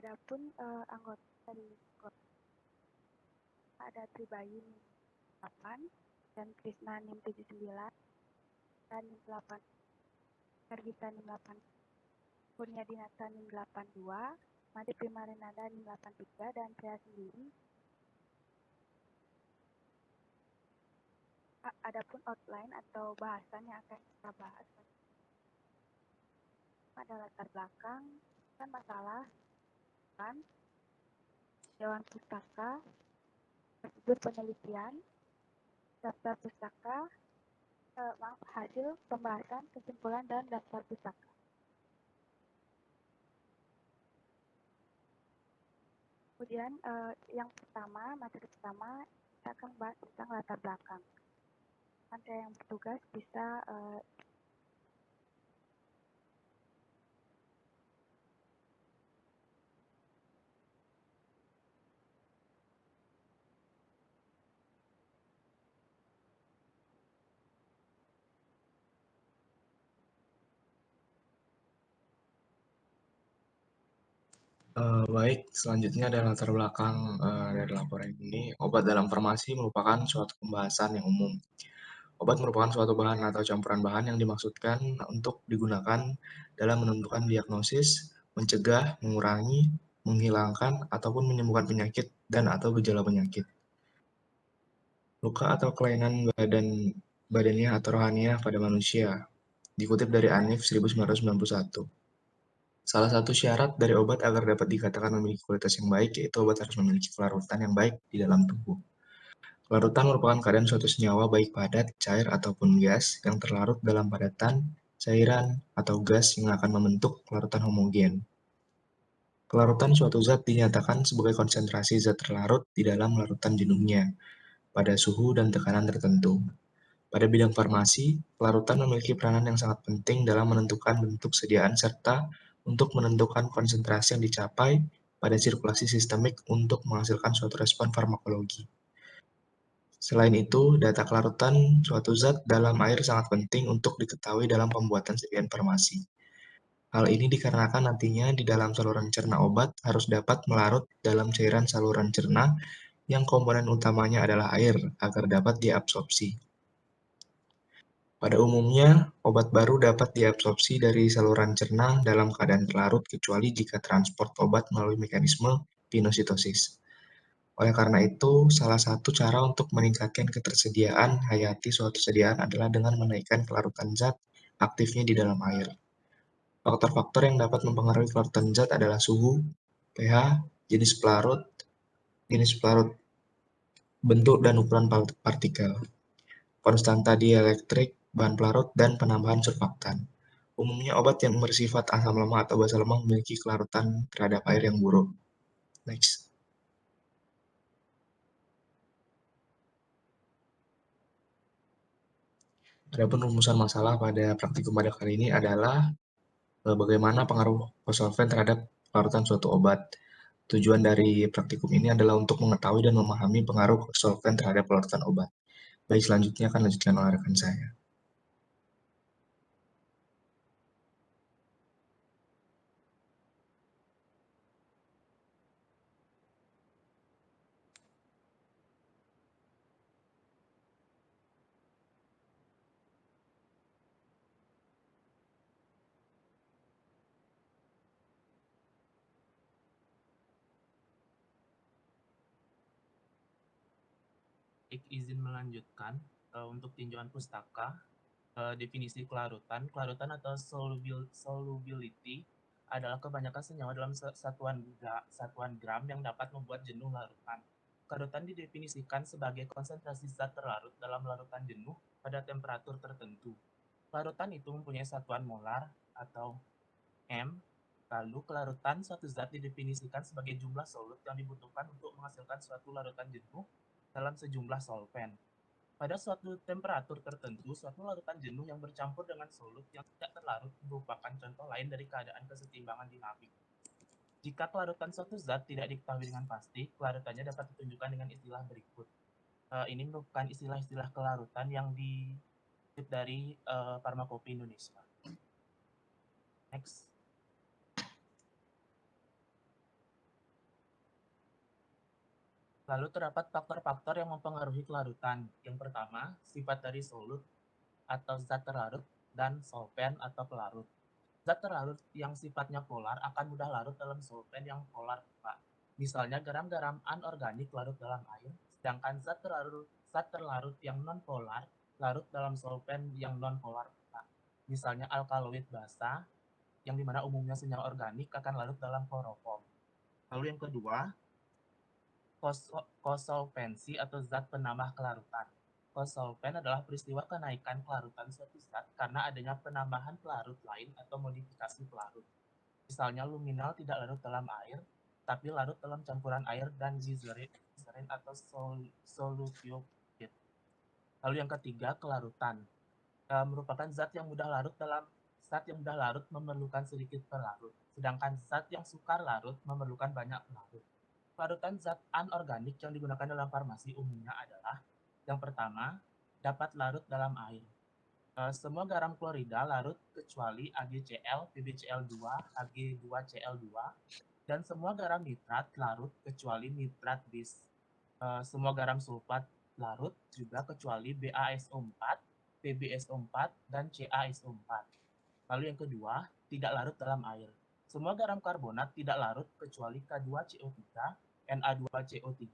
Adapun anggota dari ada Tribayu NIM 8 dan Krisna NIM 79, dan NIM 8, Hergita NIM 8, Kurnia Dinata NIM 82, Made Primarenada NIM 83, dan saya sendiri. Adapun outline atau bahasan yang akan kita bahas pada latar belakang kan masalah kan Dewan Pustaka, prosedur penelitian, daftar pustaka, hasil pembahasan, kesimpulan, dan daftar pustaka. Kemudian yang pertama, materi pertama, kita akan bahas tentang latar belakang. Nanti yang bertugas bisa Baik, selanjutnya ada latar belakang dari laporan ini. Obat dalam farmasi merupakan suatu pembahasan yang umum. Obat merupakan suatu bahan atau campuran bahan yang dimaksudkan untuk digunakan dalam menentukan diagnosis, mencegah, mengurangi, menghilangkan, ataupun menyembuhkan penyakit dan atau gejala penyakit. Luka atau kelainan badannya atau rohaniah pada manusia. Dikutip dari Anif 1991. Salah satu syarat dari obat agar dapat dikatakan memiliki kualitas yang baik yaitu obat harus memiliki kelarutan yang baik di dalam tubuh. Kelarutan merupakan keadaan suatu senyawa baik padat, cair, ataupun gas yang terlarut dalam padatan, cairan, atau gas yang akan membentuk kelarutan homogen. Kelarutan suatu zat dinyatakan sebagai konsentrasi zat terlarut di dalam larutan jenuhnya pada suhu dan tekanan tertentu. Pada bidang farmasi, kelarutan memiliki peranan yang sangat penting dalam menentukan bentuk sediaan serta untuk menentukan konsentrasi yang dicapai pada sirkulasi sistemik untuk menghasilkan suatu respon farmakologi. Selain itu, data kelarutan suatu zat dalam air sangat penting untuk diketahui dalam pembuatan sediaan farmasi. Hal ini dikarenakan nantinya di dalam saluran cerna obat harus dapat melarut dalam cairan saluran cerna yang komponen utamanya adalah air agar dapat diabsorpsi. Pada umumnya, obat baru dapat diabsorpsi dari saluran cerna dalam keadaan terlarut kecuali jika transport obat melalui mekanisme pinositosis. Oleh karena itu, salah satu cara untuk meningkatkan ketersediaan hayati suatu sediaan adalah dengan menaikkan kelarutan zat aktifnya di dalam air. Faktor-faktor yang dapat mempengaruhi kelarutan zat adalah suhu, pH, jenis pelarut, bentuk dan ukuran partikel, konstanta dielektrik, bahan pelarut, dan penambahan surfaktan. Umumnya obat yang bersifat asam lemah atau basa lemah memiliki kelarutan terhadap air yang buruk. Next. Adapun rumusan masalah pada praktikum pada kali ini adalah bagaimana pengaruh posolven terhadap larutan suatu obat. Tujuan dari praktikum ini adalah untuk mengetahui dan memahami pengaruh solvent terhadap larutan obat. Baik, selanjutnya akan lanjutkan oleh rekan saya. Izin melanjutkan untuk tinjauan pustaka. Definisi kelarutan atau solubility adalah kebanyakan senyawa dalam satuan gram yang dapat membuat jenuh larutan. Kelarutan didefinisikan sebagai konsentrasi zat terlarut dalam larutan jenuh pada temperatur tertentu. Kelarutan itu mempunyai satuan molar atau M. Lalu kelarutan suatu zat didefinisikan sebagai jumlah solut yang dibutuhkan untuk menghasilkan suatu larutan jenuh dalam sejumlah solvent. Pada suatu temperatur tertentu, suatu larutan jenuh yang bercampur dengan solut yang tidak terlarut merupakan contoh lain dari keadaan kesetimbangan dinamik. Jika kelarutan suatu zat tidak diketahui dengan pasti, kelarutannya dapat ditunjukkan dengan istilah berikut. Ini merupakan istilah-istilah kelarutan yang dikutip dari Farmakopi Indonesia. 。 Next. 。 。 。 。 。 。 。 。 。 。 . 。 。 . 。 。 。 。 。 . 。 。 。 . 。 。 . 。 。 。 。 。 . 。 。 . 。 。 Baik, selanjutnya akan lanjutkan oleh rekan saya. Lalu terdapat faktor-faktor yang mempengaruhi kelarutan. Yang pertama, sifat dari solut atau zat terlarut dan solvent atau pelarut. Zat terlarut yang sifatnya polar akan mudah larut dalam solvent yang polar, Pak. Misalnya garam-garam anorganik larut dalam air, sedangkan zat terlarut yang non-polar larut dalam solvent yang non-polar, Pak. Misalnya alkaloid basa, yang dimana umumnya senyawa organik akan larut dalam kloroform. Lalu yang kedua, kosolvensi atau zat penambah kelarutan. Kosolven adalah peristiwa kenaikan kelarutan suatu zat karena adanya penambahan pelarut lain atau modifikasi pelarut. Misalnya luminal tidak larut dalam air, tapi larut dalam campuran air dan gliserin atau solutium. Lalu yang ketiga, kelarutan. Merupakan zat yang mudah larut memerlukan sedikit pelarut, sedangkan zat yang sukar larut memerlukan banyak pelarut. Larutan zat anorganik yang digunakan dalam farmasi umumnya adalah yang pertama, dapat larut dalam air. Semua garam klorida larut kecuali AgCl, PbCl2, Ag2Cl2, dan semua garam nitrat larut kecuali nitrat bis. Semua garam sulfat larut juga kecuali BaSO4, PbSO4, dan CaSO4. Lalu yang kedua, tidak larut dalam air. Semua garam karbonat tidak larut kecuali K2CO3, Na2CO3,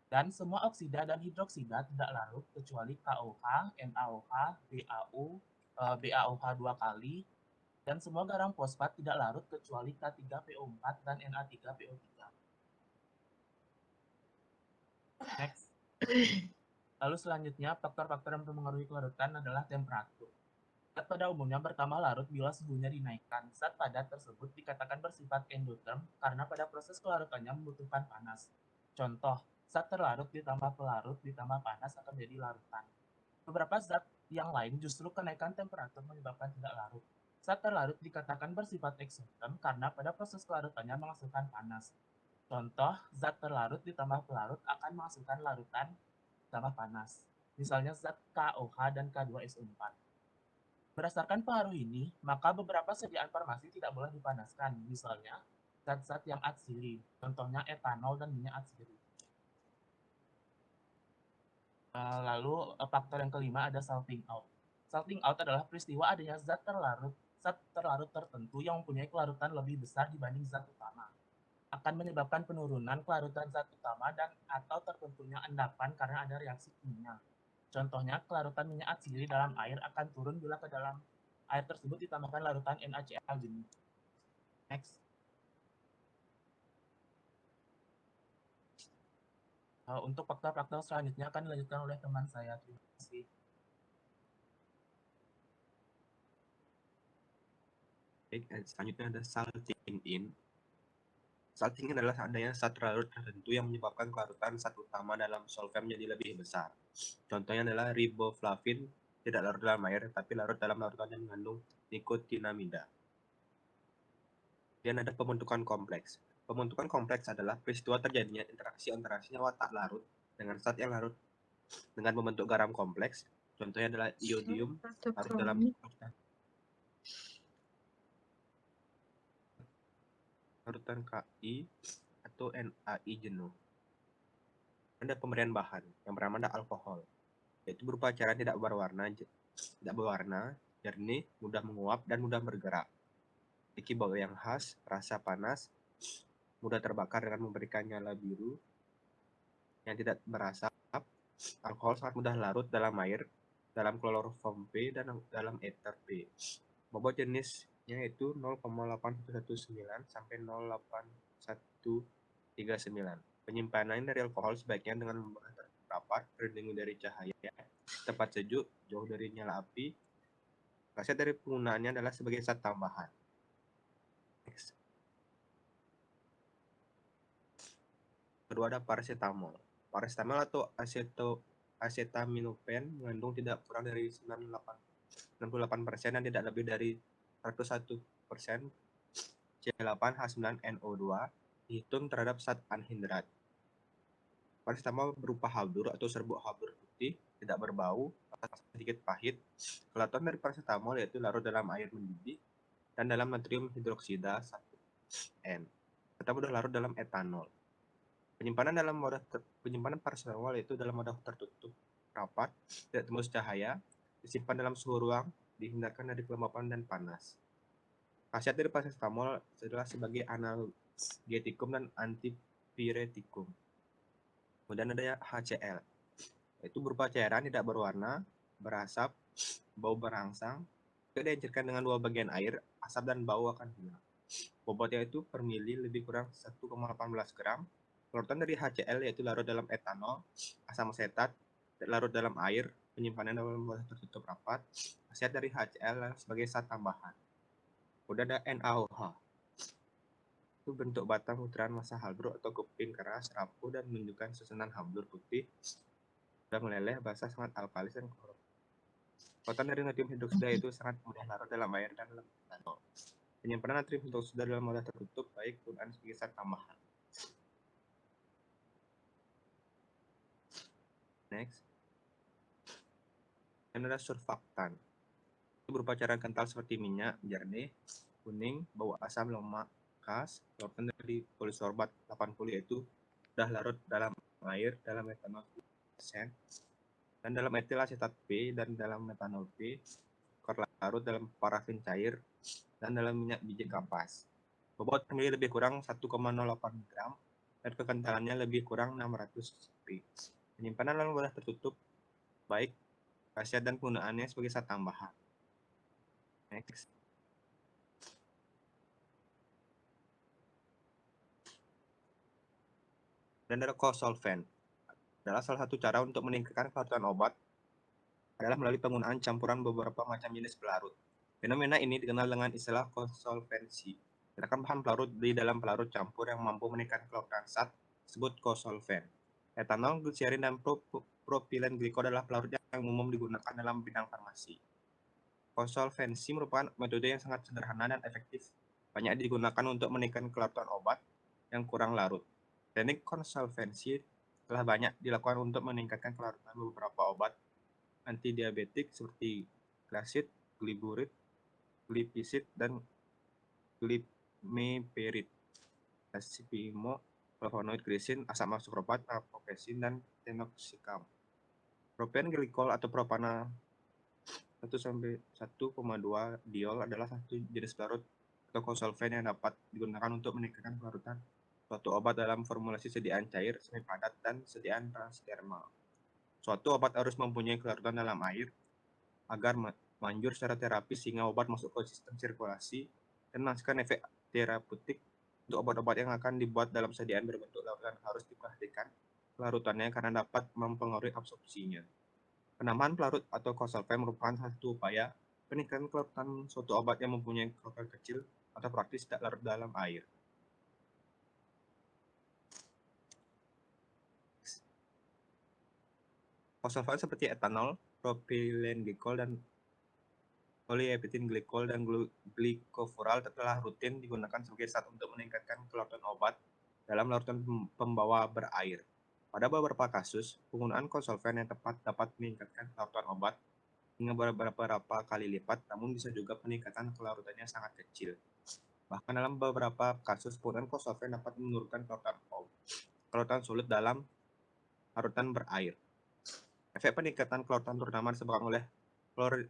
dan semua oksida dan hidroksida tidak larut kecuali KOH, NaOH, BaO, BaOH 2 kali, dan semua garam fosfat tidak larut kecuali K3PO4 dan Na3PO3. Next. Lalu selanjutnya, faktor-faktor yang mempengaruhi kelarutan adalah temperatur. Zat pada umumnya bertambah larut bila suhunya dinaikkan. Zat padat tersebut dikatakan bersifat endotherm karena pada proses kelarutannya membutuhkan panas. Contoh, zat terlarut ditambah pelarut ditambah panas akan menjadi larutan. Beberapa zat yang lain justru kenaikan temperatur menyebabkan tidak larut. Zat terlarut dikatakan bersifat exotherm karena pada proses kelarutannya menghasilkan panas. Contoh, zat terlarut ditambah pelarut akan menghasilkan larutan ditambah panas. Misalnya zat KOH dan K2SO4. Berdasarkan pengaruh ini, maka beberapa sediaan farmasi tidak boleh dipanaskan, misalnya zat-zat yang atsiri, contohnya etanol dan minyak atsiri. Lalu faktor yang kelima ada salting out. Salting out adalah peristiwa adanya zat terlarut tertentu yang mempunyai kelarutan lebih besar dibanding zat utama. Akan menyebabkan penurunan kelarutan zat utama dan atau terbentuknya endapan karena ada reaksi kimia. Contohnya, kelarutan minyak atsiri dalam air akan turun bila ke dalam air tersebut ditambahkan larutan NaCl jenuh. Next. Untuk faktor-faktor selanjutnya akan dilanjutkan oleh teman saya. Terima kasih. Baik, selanjutnya ada salting in. Salting adalah adanya zat terlarut tertentu yang menyebabkan kelarutan zat utama dalam solvent menjadi lebih besar. Contohnya adalah riboflavin tidak larut dalam air, tapi larut dalam larutan yang mengandung nikotinamida. Kemudian ada pembentukan kompleks. Pembentukan kompleks adalah peristiwa terjadinya interaksi antara senyawa tak larut dengan zat yang larut dengan membentuk garam kompleks. Contohnya adalah iodium larut dalam larutan Ki atau NaI jenuh. Ada pemberian bahan. Yang pertama ada alkohol, yaitu berupa cairan tidak berwarna, jernih, mudah menguap dan mudah bergerak. Memiliki bau yang khas, rasa panas, mudah terbakar dengan memberikan nyala biru yang tidak berasap. Alkohol sangat mudah larut dalam air, dalam kloroform P dan dalam ether P. Bobot jenisnya itu 0,8119 sampai 0,8139. Penyimpanan dari alkohol sebaiknya dengan membakar rapat, terlindungi dari cahaya, tempat sejuk, jauh dari nyala api. Khasiat dari penggunaannya adalah sebagai zat tambahan. Next. Kedua ada paracetamol. Paracetamol atau acetaminophen mengandung tidak kurang dari 98% dan tidak lebih dari 101% C8H9NO2 dihitung terhadap zat anhidrat. Paracetamol berupa habur atau serbuk habur putih, tidak berbau, sedikit pahit. Kelarutan dari paracetamol yaitu larut dalam air mendidih dan dalam natrium hidroksida 1N. Serta mudah larut dalam etanol. Penyimpanan paracetamol yaitu dalam wadah tertutup rapat, tidak tembus cahaya, disimpan dalam suhu ruang, dihindarkan dari kelembapan dan panas. Khasiat dari paracetamol adalah sebagai analgetikum dan antipiretikum. Kemudian ada HCl, yaitu berupa cairan tidak berwarna, berasap, bau berangsang. Jika dihancurkan dengan 2 bagian air, asap dan bau akan hilang. Bobotnya itu per mili lebih kurang 1,18 gram. Larutan dari HCl yaitu larut dalam etanol, asam asetat, larut dalam air, penyimpanan dalam wadah tertutup rapat. Khasiat dari HCl sebagai zat tambahan. Kemudian ada NaOH. Itu bentuk batang butiran massa halblur atau kuping keras, rapuh, dan menunjukkan susunan halblur putih. Sudah meleleh, basah, sangat alkalis, dan klorofil. Larutan dari natrium hidroksida itu sangat mudah larut dalam air dan dalam etanol. Penyimpanan natrium hidroksida dalam wadah tertutup baik penggunaan sebagai zat tambahan. Next. Dan ada surfaktan. Itu berupa cairan kental seperti minyak, jernih, kuning, bau asam, lemak, khas. Larutan dari polisorbat 80 yaitu sudah larut dalam air, dalam etanol 10%, dan dalam etil asetat B, dan dalam metanol B, larut dalam parafin cair, dan dalam minyak biji kapas. Bobot per mili lebih kurang 1,08 gram, dan kekentalannya lebih kurang 600 P. Penyimpanan dalam wadah tertutup baik, khasiat dan penggunaannya sebagai zat tambahan. Next. Dan ada kosolven. Adalah salah satu cara untuk meningkatkan kelarutan obat adalah melalui penggunaan campuran beberapa macam jenis pelarut. Fenomena ini dikenal dengan istilah kosolvensi. Gerakan bahan pelarut di dalam pelarut campur yang mampu meningkatkan kelarutan zat disebut kosolven. Etanol, gliserin, dan propilen glikol adalah pelarut yang umum digunakan dalam bidang farmasi. Kosolvensi merupakan metode yang sangat sederhana dan efektif. Banyak digunakan untuk meningkatkan kelarutan obat yang kurang larut. Teknik konsolvensi telah banyak dilakukan untuk meningkatkan kelarutan beberapa obat antidiabetik seperti glasid, gliburid, glipisid, dan glimepirid, asipimo, flavonoid, glisin, asam ascorbat, naproxen, dan tenoxicam. Propen glikol atau propana 1-1,2 diol adalah satu jenis pelarut atau kosolven yang dapat digunakan untuk meningkatkan pelarutan suatu obat dalam formulasi sediaan cair, semi padat, dan sediaan transdermal. Suatu obat harus mempunyai kelarutan dalam air agar manjur secara terapis sehingga obat masuk ke sistem sirkulasi dan menghasilkan efek terapeutik. Untuk obat-obat yang akan dibuat dalam sediaan berbentuk larutan harus diperhatikan kelarutannya karena dapat mempengaruhi absorpsinya. Penambahan pelarut atau kosolven merupakan salah satu upaya peningkatan kelarutan suatu obat yang mempunyai kelarutan kecil atau praktis tidak larut dalam air. Kosolven seperti etanol, propilen glikol, dan polyethylene glikol dan glikofural telah rutin digunakan sebagai zat untuk meningkatkan kelarutan obat dalam larutan pembawa berair. Pada beberapa kasus, penggunaan kosolven yang tepat dapat meningkatkan kelarutan obat hingga beberapa kali lipat, namun bisa juga peningkatan kelarutannya sangat kecil. Bahkan dalam beberapa kasus, penggunaan kosolven dapat menurunkan kelarutan sulit dalam larutan berair. Efek peningkatan kelarutan terutama disebabkan oleh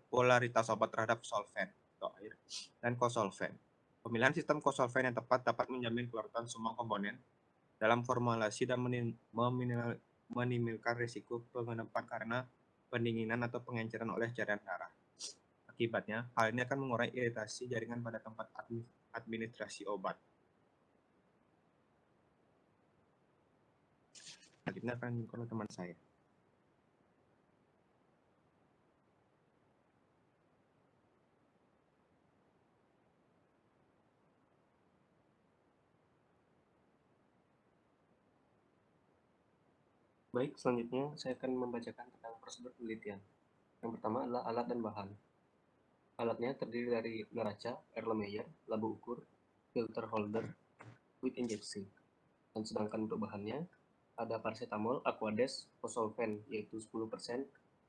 polaritas obat terhadap solvent atau air dan kosolven. Pemilihan sistem kosolven yang tepat dapat menjamin kelarutan semua komponen dalam formulasi dan meminimalkan risiko pengendapan karena pendinginan atau pengenceran oleh cairan darah. Akibatnya, hal ini akan mengurangi iritasi jaringan pada tempat administrasi obat. Selanjutnya akan dilakukan oleh teman saya. Baik, selanjutnya saya akan membacakan tentang prosedur penelitian. Yang pertama adalah alat dan bahan. Alatnya terdiri dari neraca, Erlenmeyer, labu ukur, filter holder, fluid injection. Dan sedangkan untuk bahannya ada paracetamol, aquades, kosolven yaitu 10%,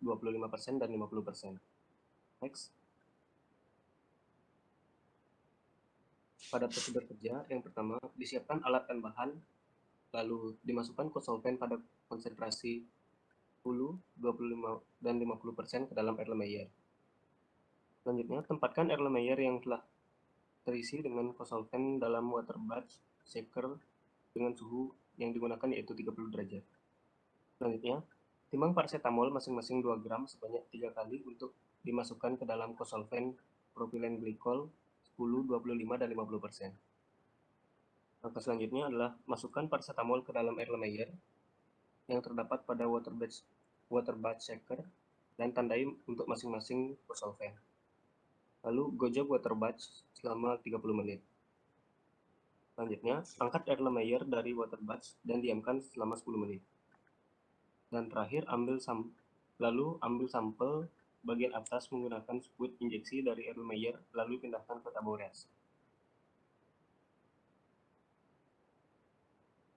25%, dan 50%. Next. Pada prosedur kerja, yang pertama disiapkan alat dan bahan Lalu dimasukkan kosolven pada konsentrasi 10, 25, dan 50% ke dalam Erlenmeyer. Selanjutnya, tempatkan Erlenmeyer yang telah terisi dengan kosolven dalam water bath shaker dengan suhu yang digunakan yaitu 30 derajat. Selanjutnya, timbang paracetamol masing-masing 2 gram sebanyak 3 kali untuk dimasukkan ke dalam kosolven propilen glikol 10, 25, dan 50%. Langkah selanjutnya adalah masukkan paracetamol ke dalam Erlenmeyer yang terdapat pada water bath shaker dan tandai untuk masing-masing kosolven. Lalu gojok water bath selama 30 menit. Selanjutnya, angkat Erlenmeyer dari water bath dan diamkan selama 10 menit. Dan terakhir, ambil sampel bagian atas menggunakan squid injeksi dari Erlenmeyer lalu pindahkan ke tabung reaksi.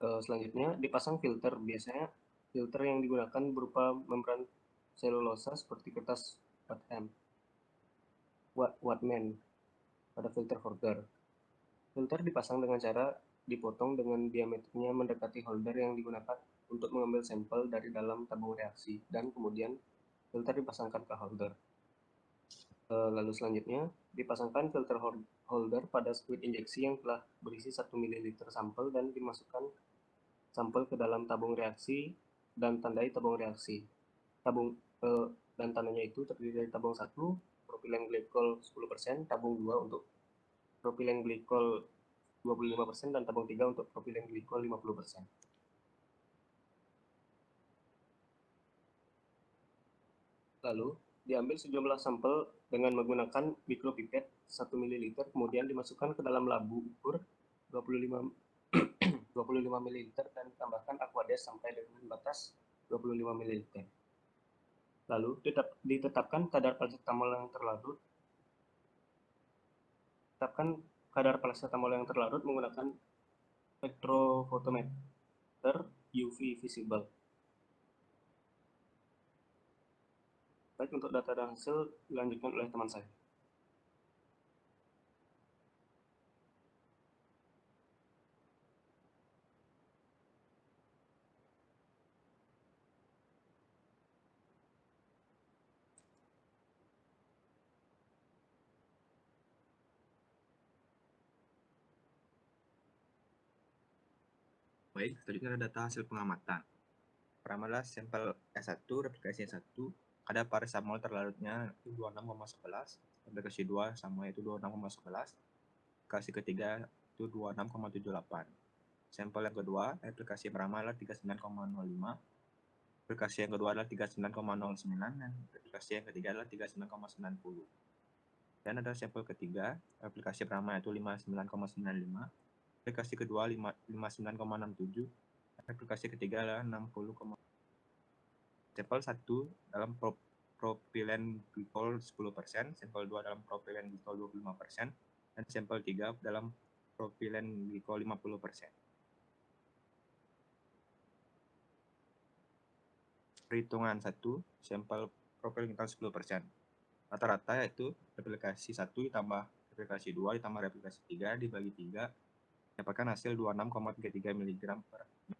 Selanjutnya, dipasang filter. Biasanya filter yang digunakan berupa membran selulosa seperti kertas Whatman pada filter holder. Filter dipasang dengan cara dipotong dengan diameternya mendekati holder yang digunakan untuk mengambil sampel dari dalam tabung reaksi, dan kemudian filter dipasangkan ke holder. Lalu selanjutnya, dipasangkan filter holder pada squid injeksi yang telah berisi 1 ml sampel dan dimasukkan sampel ke dalam tabung reaksi dan tandai tabung reaksi. Dan tandanya itu terdiri dari tabung 1, propilen glikol 10%, tabung 2 untuk propilen glikol 25%, dan tabung 3 untuk propilen glikol 50%. Lalu, diambil sejumlah sampel dengan menggunakan mikropipet 1 ml, kemudian dimasukkan ke dalam labu ukur 25 ml dan ditambahkan aquades sampai dengan batas 25 ml. Lalu ditetapkan kadar paracetamol yang terlarut. Tetapkan kadar paracetamol yang terlarut menggunakan spektrofotometer UV visible. Baik, untuk data dan hasil dilanjutkan oleh teman saya. Baik, selanjutnya ada data hasil pengamatan. Pertama adalah sampel S1, replikasi S1, kadar paracetamol terlarutnya itu 26,11, replikasi 2 sama yaitu 26,11, replikasi ketiga itu 26,78. Sampel yang kedua, replikasi pertama adalah 39,05, replikasi yang kedua adalah 39,09, dan replikasi yang ketiga adalah 39,90. Dan ada sampel ketiga, replikasi pertama yaitu 59,95, replikasi kedua 59,67, replikasi ketiga adalah 60. Sampel 1 dalam propilen glikol 10%, sampel 2 dalam propilen glikol 25%, dan sampel 3 dalam propilen glikol 50%. Perhitungan 1, sampel propilen glikol 10%. Rata-rata yaitu replikasi 1 ditambah replikasi 2 ditambah replikasi 3 dibagi 3, dapatkan hasil 26,33 mg per ml.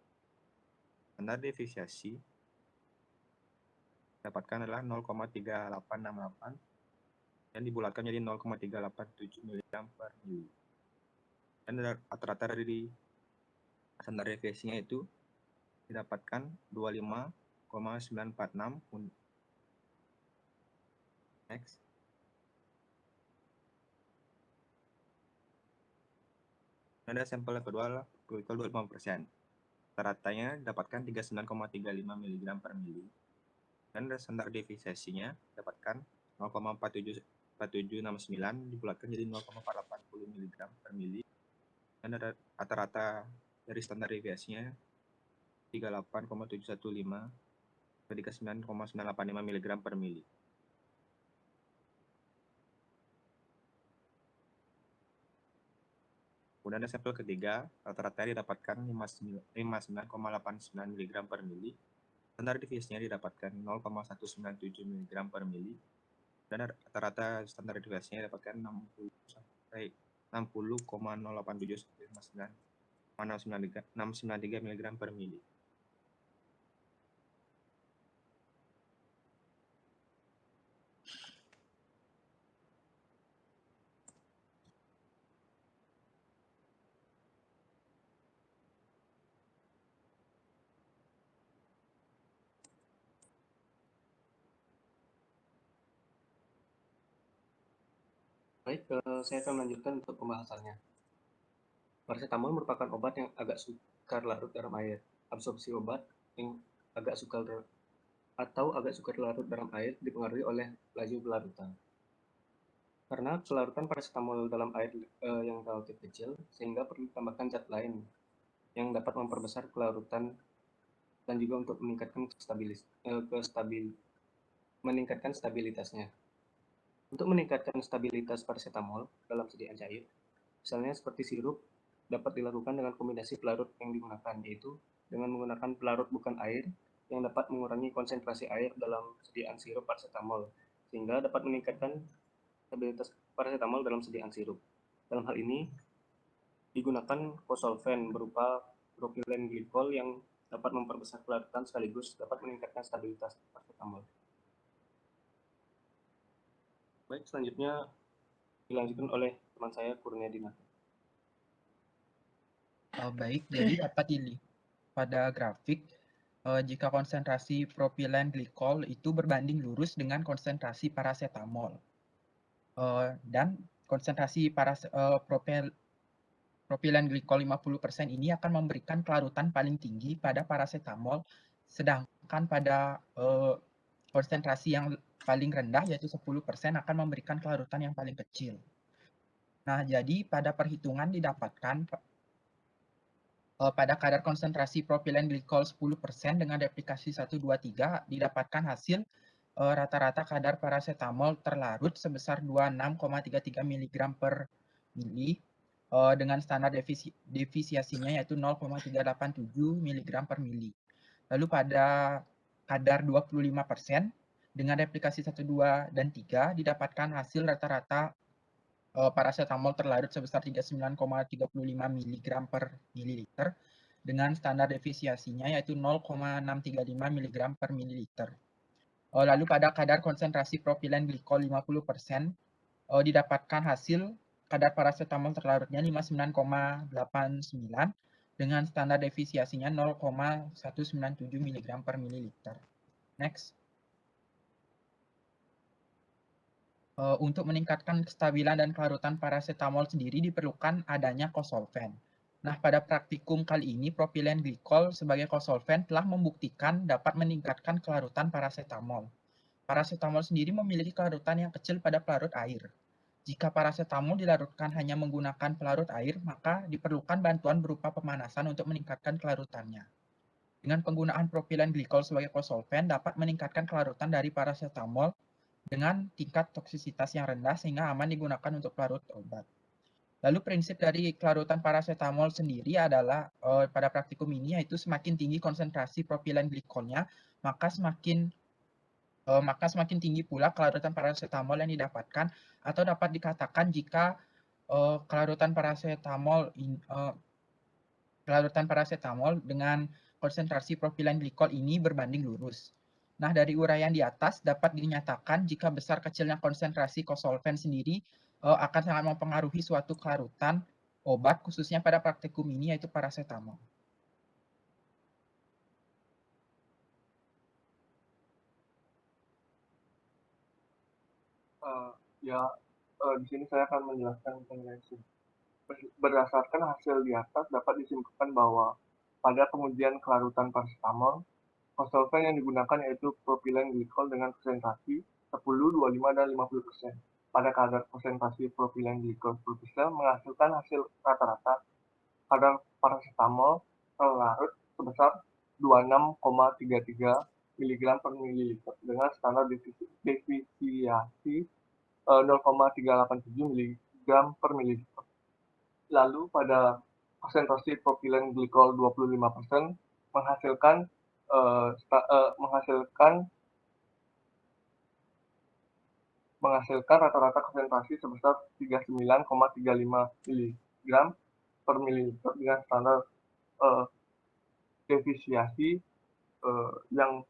Standar deviasi dapatkan adalah 0,3868 dan dibulatkan menjadi 0,387 mg per ml. Dan rata-rata dari standar deviasinya itu didapatkan 25,946. Next. Dan ada sampel yang kedua adalah glikol 25%. Rata-ratanya didapatkan 39,35 mg per ml. Dan standar deviasinya dapatkan 0,4769 dibulatkan jadi 0,480 mg per ml. Dan rata-rata dari standar deviasinya 38,715 ke 39,985 mg per ml. Kemudian ada sampel ketiga, rata-rata didapatkan 59,89 mg per ml. Standar deviasinya didapatkan 0,197 mg per ml. Dan rata-rata standar deviasinya didapatkan 60,087 sampai 59. 693 mg per mili. Baik, saya akan melanjutkan untuk pembahasannya. Paracetamol merupakan obat yang agak sukar larut dalam air. Absorpsi obat yang agak sukar larut dalam air dipengaruhi oleh laju pelarutan. Karena pelarutan paracetamol dalam air yang relatif kecil, sehingga perlu ditambahkan zat lain yang dapat memperbesar pelarutan dan juga untuk meningkatkan stabilitasnya. Untuk meningkatkan stabilitas paracetamol dalam sediaan cair, misalnya seperti sirup, dapat dilakukan dengan kombinasi pelarut yang digunakan, yaitu dengan menggunakan pelarut bukan air yang dapat mengurangi konsentrasi air dalam sediaan sirup paracetamol, sehingga dapat meningkatkan stabilitas paracetamol dalam sediaan sirup. Dalam hal ini, digunakan kosolven berupa propilen glikol yang dapat memperbesar pelarutan sekaligus dapat meningkatkan stabilitas paracetamol. Baik, selanjutnya dilanjutkan oleh teman saya Kurnia Dinata. Baik, jadi dapat dilihat pada grafik jika konsentrasi propilen glikol itu berbanding lurus dengan konsentrasi paracetamol. Dan konsentrasi propilen glikol 50% ini akan memberikan kelarutan paling tinggi pada paracetamol, sedangkan pada konsentrasi yang paling rendah yaitu 10% akan memberikan kelarutan yang paling kecil. Nah, jadi pada perhitungan didapatkan pada kadar konsentrasi propilen glikol 10% dengan replikasi 1, 2, 3 didapatkan hasil rata-rata kadar paracetamol terlarut sebesar 26,33 mg per mili dengan standar defisiasinya yaitu 0,387 mg per mili. Lalu pada kadar 25% dengan replikasi 1, 2, dan 3 didapatkan hasil rata-rata paracetamol terlarut sebesar 39,35 mg per mililiter dengan standar defisiasinya yaitu 0,635 mg per mililiter. Lalu pada kadar konsentrasi propilen glikol 50% didapatkan hasil kadar paracetamol terlarutnya 59,89 dengan standar defisiasinya 0,197 mg per mililiter. Next. Untuk meningkatkan kestabilan dan kelarutan paracetamol sendiri diperlukan adanya kosolven. Nah, pada praktikum kali ini propilen glikol sebagai kosolven telah membuktikan dapat meningkatkan kelarutan paracetamol. Paracetamol sendiri memiliki kelarutan yang kecil pada pelarut air. Jika paracetamol dilarutkan hanya menggunakan pelarut air, maka diperlukan bantuan berupa pemanasan untuk meningkatkan kelarutannya. Dengan penggunaan propilen glikol sebagai kosolven dapat meningkatkan kelarutan dari paracetamol dengan tingkat toksisitas yang rendah sehingga aman digunakan untuk pelarut obat. Lalu prinsip dari kelarutan paracetamol sendiri adalah pada praktikum ini yaitu semakin tinggi konsentrasi propilen glikolnya, maka semakin tinggi pula kelarutan paracetamol yang didapatkan, atau dapat dikatakan jika kelarutan paracetamol dengan konsentrasi propilen glikol ini berbanding lurus. Nah, dari uraian di atas dapat dinyatakan jika besar kecilnya konsentrasi kosolven sendiri akan sangat mempengaruhi suatu kelarutan obat, khususnya pada praktikum ini yaitu paracetamol. Di sini saya akan menjelaskan mengenai berdasarkan hasil di atas dapat disimpulkan bahwa pada pengujian kelarutan paracetamol, kosolven yang digunakan yaitu propilen glikol dengan konsentrasi 10, 25, dan 50%. Pada kadar konsentrasi propilen glikol 10% menghasilkan hasil rata-rata kadar paracetamol terlarut sebesar 26,33 mg per mililiter dengan standar defisiasi 0,387 mg per mililiter. Lalu pada konsentrasi propilen glikol 25% menghasilkan rata-rata konsentrasi sebesar 39,35 mg per mililiter dengan standar defisiasi yang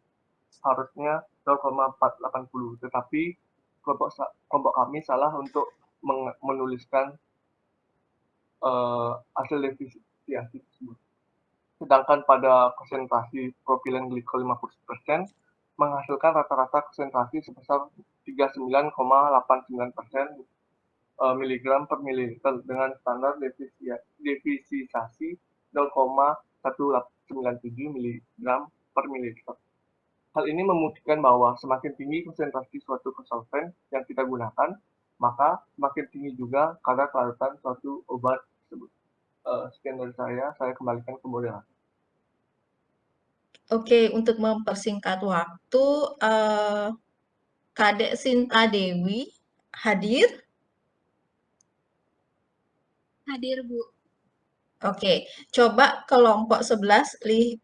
harusnya 0,480, tetapi kelompok kami salah untuk menuliskan hasil defisiasi tersebut. Sedangkan pada konsentrasi propilen glikol 50% menghasilkan rata-rata konsentrasi sebesar 39,89% miligram per mililiter dengan standar defisasi 0,197 miligram per mililiter. Hal ini membuktikan bahwa semakin tinggi konsentrasi suatu konsolven yang kita gunakan, maka semakin tinggi juga kadar kelarutan suatu obat tersebut. Sekian dari saya kembalikan ke moderator. Oke, untuk mempersingkat waktu, Kadek Sinta Dewi hadir? Hadir, Bu. Oke, coba kelompok 11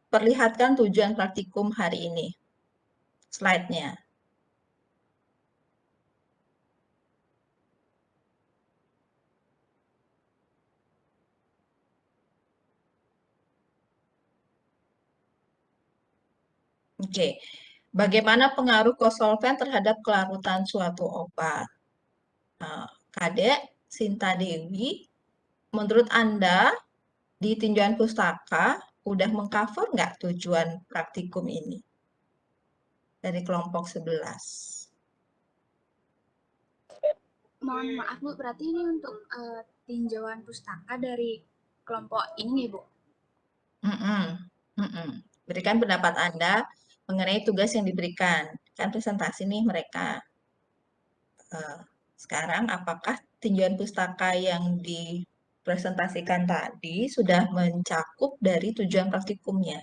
perlihatkan tujuan praktikum hari ini. Slide-nya. Oke, bagaimana pengaruh kosolven terhadap kelarutan suatu obat? Kadek Sinta Dewi, menurut Anda di tinjauan pustaka udah mengcover nggak tujuan praktikum ini dari kelompok 11? Mohon maaf, Bu, berarti ini untuk tinjauan pustaka dari kelompok ini, Bu? Berikan pendapat Anda mengenai tugas yang diberikan. Kan presentasi nih mereka. Sekarang apakah tinjauan pustaka yang dipresentasikan tadi sudah mencakup dari tujuan praktikumnya?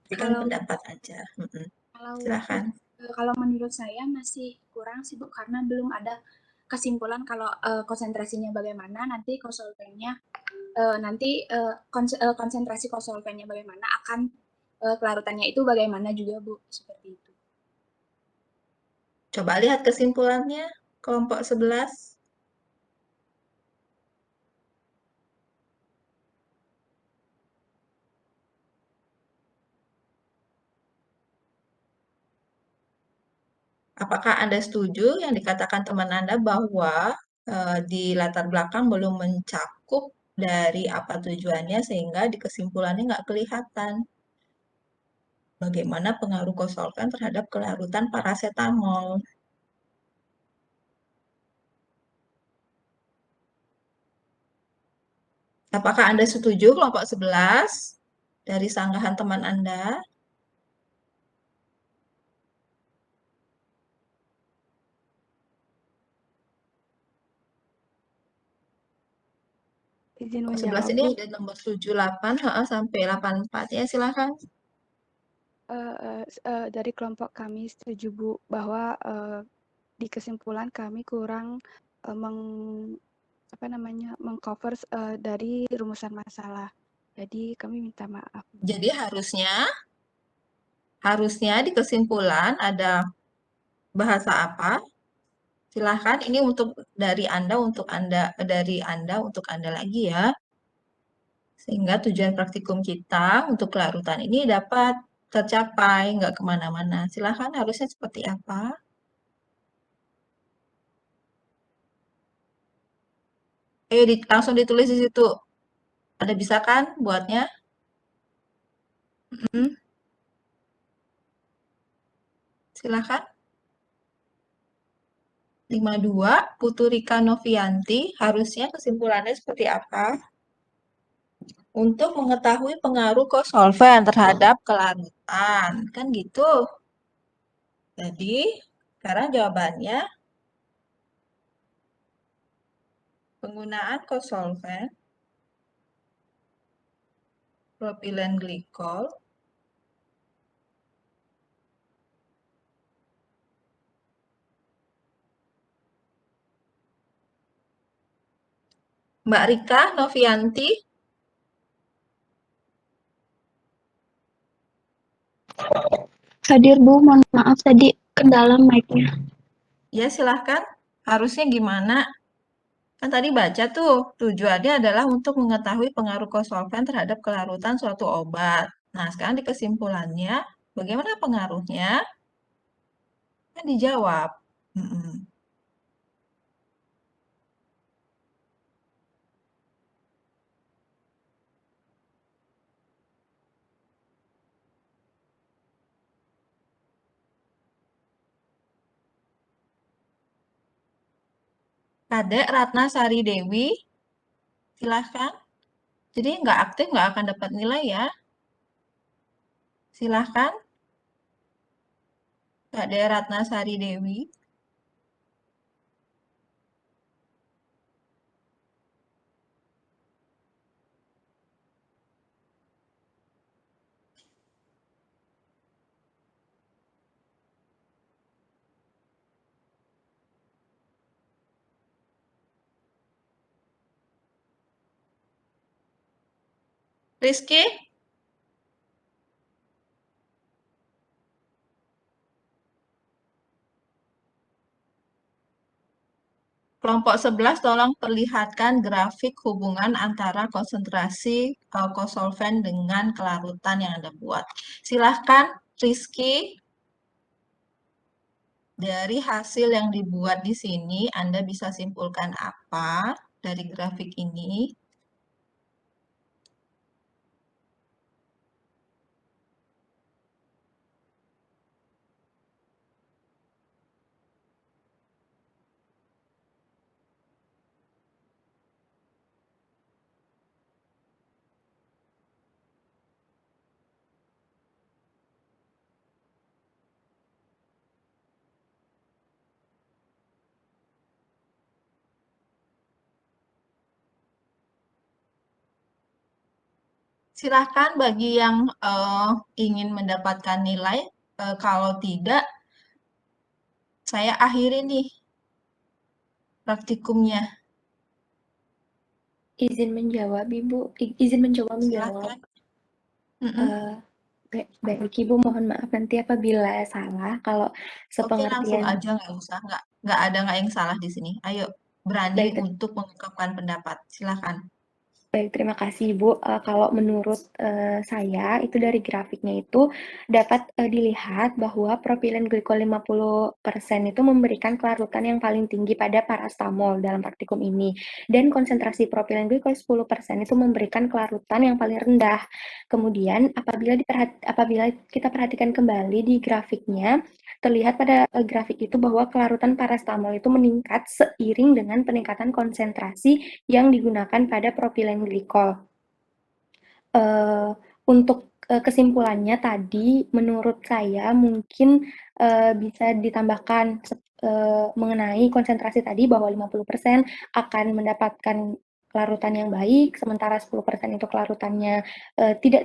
Berikan pendapat aja. Silakan. Kalau menurut saya masih kurang sih, Bu, karena belum ada kesimpulan kalau konsentrasinya bagaimana, nanti kosolvennya konsentrasi kosolvennya bagaimana, akan kelarutannya itu bagaimana juga, Bu, seperti itu. Coba lihat kesimpulannya, kelompok 11. Apakah Anda setuju yang dikatakan teman Anda bahwa di latar belakang belum mencakup dari apa tujuannya sehingga di kesimpulannya nggak kelihatan bagaimana pengaruh kosolven terhadap kelarutan parasetamol? Apakah Anda setuju kelompok 11 dari sanggahan teman Anda? Izin 11 ini ada nomor 78 sampai 84 ya, silakan. Dari kelompok kami setuju, Bu, bahwa di kesimpulan kami kurang mengcover dari rumusan masalah. Jadi kami minta maaf. Jadi harusnya di kesimpulan ada bahasa apa? Silahkan, ini untuk dari Anda untuk Anda lagi ya. Sehingga tujuan praktikum kita untuk kelarutan ini dapat tercapai, nggak kemana-mana. Silahkan, harusnya seperti apa? Ayo langsung ditulis di situ. Ada bisa kan buatnya? Silahkan. 52, Putu Rika Novianti, harusnya kesimpulannya seperti apa? Untuk mengetahui pengaruh kosolven terhadap kelarutan. Kan gitu. Jadi, sekarang jawabannya, penggunaan kosolven propilen glikol Mbak Rika Novianti. Hadir, Bu, mohon maaf tadi kendala mic-nya. Ya, silahkan. Harusnya gimana? Kan tadi baca tuh, tujuannya adalah untuk mengetahui pengaruh kosolven terhadap kelarutan suatu obat. Nah, sekarang di kesimpulannya, bagaimana pengaruhnya? Kan dijawab. Kadek Ratna Sari Dewi, silahkan. Jadi nggak aktif nggak akan dapat nilai ya. Silahkan. Kadek Ratna Sari Dewi. Rizky? Kelompok 11 tolong perlihatkan grafik hubungan antara konsentrasi kosolven dengan kelarutan yang Anda buat. Silahkan, Rizky. Dari hasil yang dibuat di sini, Anda bisa simpulkan apa dari grafik ini? Silahkan bagi yang ingin mendapatkan nilai. Kalau tidak, saya akhiri nih praktikumnya. Izin menjawab, Ibu. Izin mencoba menjawab. Baik, Ibu, mohon maaf nanti apabila salah. Kalau Oke, langsung sepengertian aja, nggak usah. Nggak ada yang salah di sini. Ayo, berani Baik. untuk mengungkapkan pendapat. Silahkan. Baik, terima kasih Ibu. Kalau menurut saya, itu dari grafiknya itu dapat dilihat bahwa propilen glikol 50% itu memberikan kelarutan yang paling tinggi pada parastamol dalam praktikum ini. Dan konsentrasi propilen glikol 10% itu memberikan kelarutan yang paling rendah. Kemudian, apabila kita perhatikan kembali di grafiknya, terlihat pada grafik itu bahwa kelarutan parastamol itu meningkat seiring dengan peningkatan konsentrasi yang digunakan pada propilen glikol. Untuk kesimpulannya tadi, menurut saya mungkin bisa ditambahkan mengenai konsentrasi tadi bahwa 50% akan mendapatkan kelarutan yang baik, sementara 10% itu kelarutannya tidak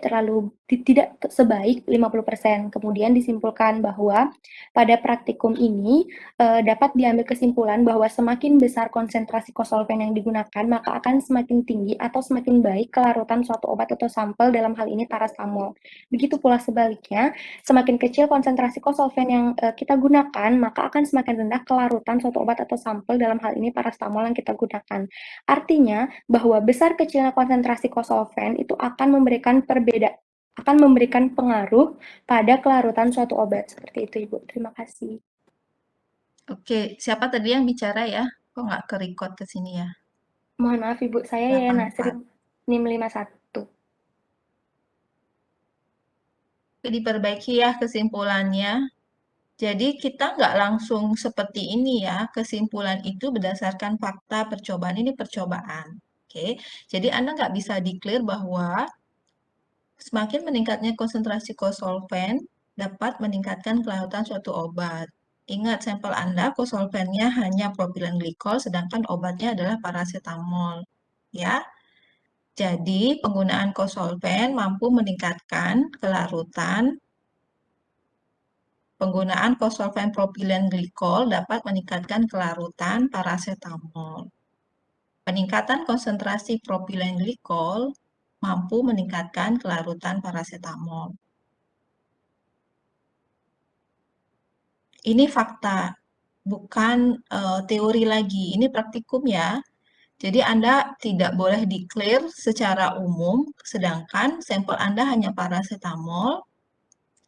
sebaik 50%. Kemudian disimpulkan bahwa pada praktikum ini dapat diambil kesimpulan bahwa semakin besar konsentrasi kosolven yang digunakan, maka akan semakin tinggi atau semakin baik kelarutan suatu obat atau sampel, dalam hal ini parastamol. Begitu pula sebaliknya, semakin kecil konsentrasi kosolven yang kita gunakan, maka akan semakin rendah kelarutan suatu obat atau sampel, dalam hal ini parastamol yang kita gunakan. Artinya, bahwa besar kecilnya konsentrasi kosolven itu akan memberikan pengaruh pada kelarutan suatu obat. Seperti itu, Ibu. Terima kasih. Oke, siapa tadi yang bicara ya? Kok nggak ke-record ke sini ya? Mohon maaf, Ibu. Saya Yaya Nasrin, NIM 51. Diperbaiki ya kesimpulannya. Jadi kita nggak langsung seperti ini ya, kesimpulan itu berdasarkan fakta percobaan, ini percobaan. Oke, jadi Anda nggak bisa declare bahwa semakin meningkatnya konsentrasi kosolven dapat meningkatkan kelarutan suatu obat. Ingat, sampel Anda kosolvennya hanya propilen glikol, sedangkan obatnya adalah paracetamol. Ya, jadi penggunaan kosolven mampu meningkatkan kelarutan. Penggunaan kosolven propilen glikol dapat meningkatkan kelarutan paracetamol. Peningkatan konsentrasi propilen glikol mampu meningkatkan kelarutan paracetamol. Ini fakta. bukan teori lagi. Ini praktikum ya. Jadi Anda tidak boleh declare secara umum, sedangkan sampel Anda hanya paracetamol,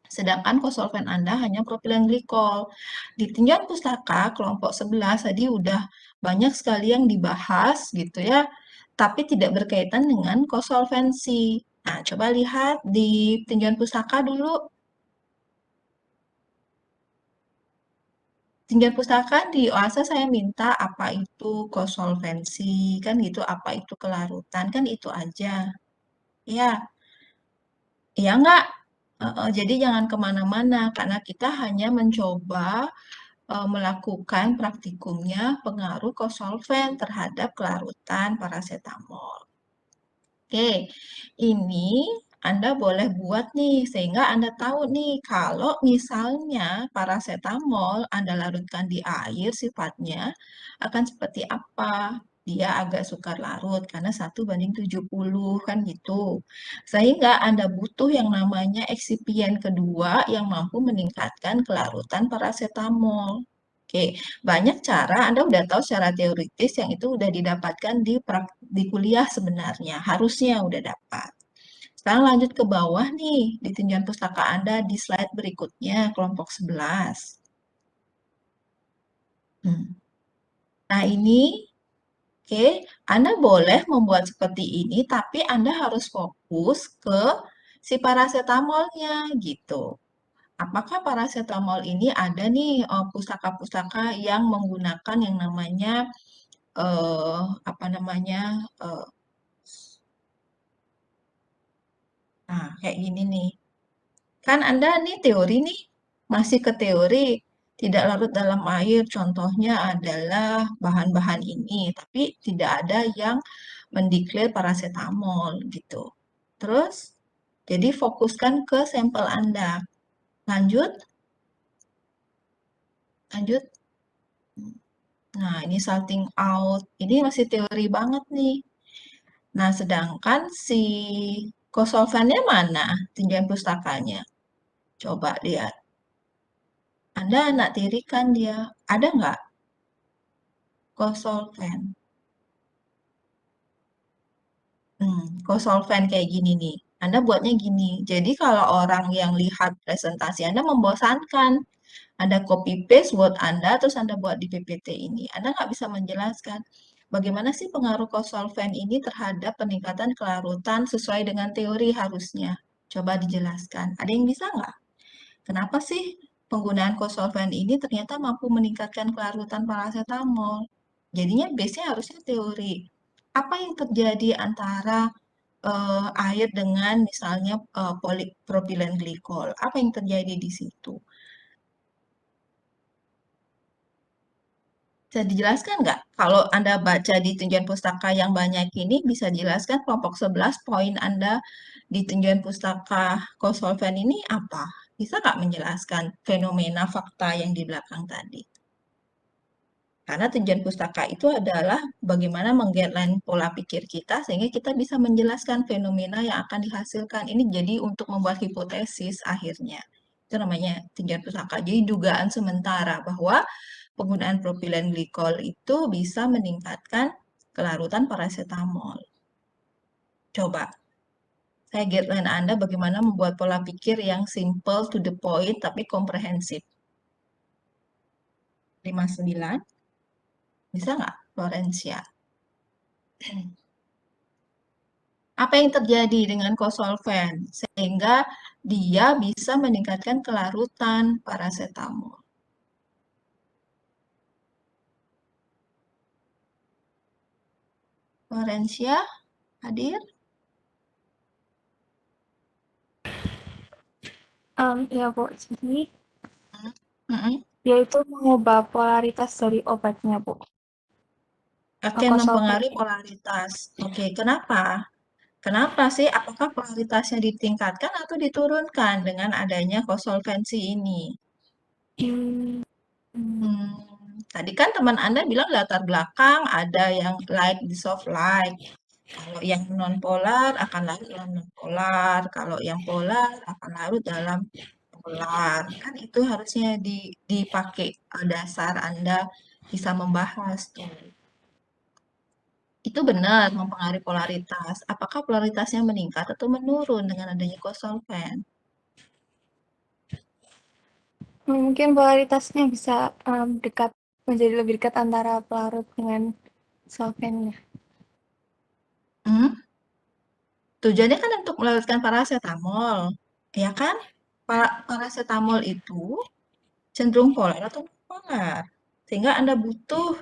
sedangkan kosolven Anda hanya propilen glikol. Di tinjauan pustaka kelompok 11 tadi udah banyak sekali yang dibahas gitu ya, tapi tidak berkaitan dengan kosolvensi. Nah, coba lihat di tinjauan pustaka dulu. Tinjauan pustaka di OASA saya minta apa itu kosolvensi, kan gitu, apa itu kelarutan, kan itu aja. Ya, iya nggak? Jadi jangan kemana-mana, karena kita hanya mencoba melakukan praktikumnya pengaruh kosolven terhadap kelarutan paracetamol. Oke, ini Anda boleh buat nih, sehingga Anda tahu nih, kalau misalnya paracetamol Anda larutkan di air sifatnya akan seperti apa. Dia agak sukar larut, karena 1:70, kan gitu. Sehingga Anda butuh yang namanya eksipien kedua yang mampu meningkatkan kelarutan paracetamol. Oke, banyak cara, Anda udah tahu secara teoritis yang itu udah didapatkan di kuliah sebenarnya, harusnya udah dapat. Sekarang lanjut ke bawah nih, di tinjauan pustaka Anda di slide berikutnya, kelompok 11. Nah ini, oke, Anda boleh membuat seperti ini, tapi Anda harus fokus ke si paracetamolnya gitu. Apakah paracetamol ini ada nih pustaka-pustaka yang menggunakan yang namanya nah kayak gini nih. Kan Anda nih teori nih, masih ke teori, tidak larut dalam air, contohnya adalah bahan-bahan ini, tapi tidak ada yang mendeklar paracetamol gitu. Terus, jadi fokuskan ke sampel Anda. Lanjut. Lanjut. Nah, ini salting out. Ini masih teori banget nih. Nah, sedangkan si kosolvennya mana tinjauan pustakanya? Coba lihat. Anda nak tirikan dia. Ada nggak kosolven? Kosolven kayak gini nih. Anda buatnya gini. Jadi kalau orang yang lihat presentasi Anda membosankan. Anda copy paste buat Anda, terus Anda buat di PPT ini. Anda nggak bisa menjelaskan bagaimana sih pengaruh kosolven ini terhadap peningkatan kelarutan sesuai dengan teori harusnya. Coba dijelaskan. Ada yang bisa nggak? Kenapa sih penggunaan kosolven ini ternyata mampu meningkatkan kelarutan paracetamol? Jadinya base-nya harusnya teori. Apa yang terjadi antara air dengan misalnya propilen glikol? Apa yang terjadi di situ? Bisa dijelaskan nggak? Kalau Anda baca di tinjauan pustaka yang banyak ini, bisa jelaskan kelompok 11 poin Anda di tinjauan pustaka kosolven ini apa? Bisa nggak menjelaskan fenomena fakta yang di belakang tadi? Karena tinjauan pustaka itu adalah bagaimana meng-guideline pola pikir kita sehingga kita bisa menjelaskan fenomena yang akan dihasilkan. Ini jadi untuk membuat hipotesis akhirnya. Itu namanya tinjauan pustaka. Jadi dugaan sementara bahwa penggunaan propilen glikol itu bisa meningkatkan kelarutan paracetamol. Coba, saya guideline Anda bagaimana membuat pola pikir yang simple to the point tapi komprehensif. 59. Bisa nggak, Florencia? Apa yang terjadi dengan kosolven sehingga dia bisa meningkatkan kelarutan paracetamol? Florencia, hadir? Ya Bu, jadi dia itu mengubah polaritas dari obatnya Bu. Oke, mempengaruhi polaritas. Oke, kenapa? Kenapa sih? Apakah polaritasnya ditingkatkan atau diturunkan dengan adanya kosolvensi ini? Tadi kan teman Anda bilang latar belakang ada yang like di soft like. Kalau yang non-polar akan larut dalam non-polar. Kalau yang polar akan larut dalam polar. Kan itu harusnya dipakai dasar Anda bisa membahas tuh. Itu benar mempengaruhi polaritas. Apakah polaritasnya meningkat atau menurun dengan adanya kosolven? Mungkin polaritasnya bisa dekat, menjadi lebih dekat antara pelarut dengan solvennya. Tujuannya kan untuk melarutkan paracetamol, ya kan? Paracetamol itu cenderung polar atau polar, sehingga Anda butuh